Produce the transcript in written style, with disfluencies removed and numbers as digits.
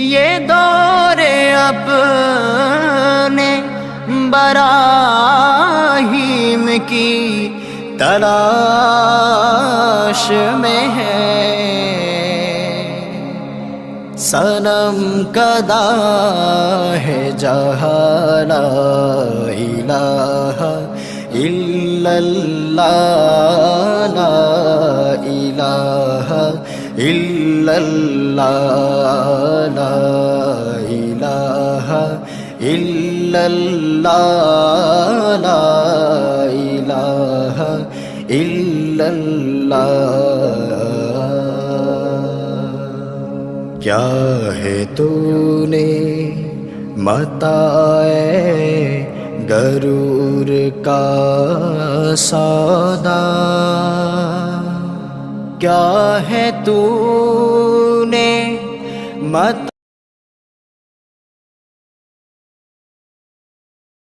یہ دورے اپنے براہیم کی تلاش میں ہے، صنم کدا ہے جہاں لا الہ الا اللہ، لا الہ الا اللہ، لا الہ الا اللہ، لا الہ الا اللہ۔ کیا ہے تو نے متاع غرور کا سودا، کیا ہے تو نے متاع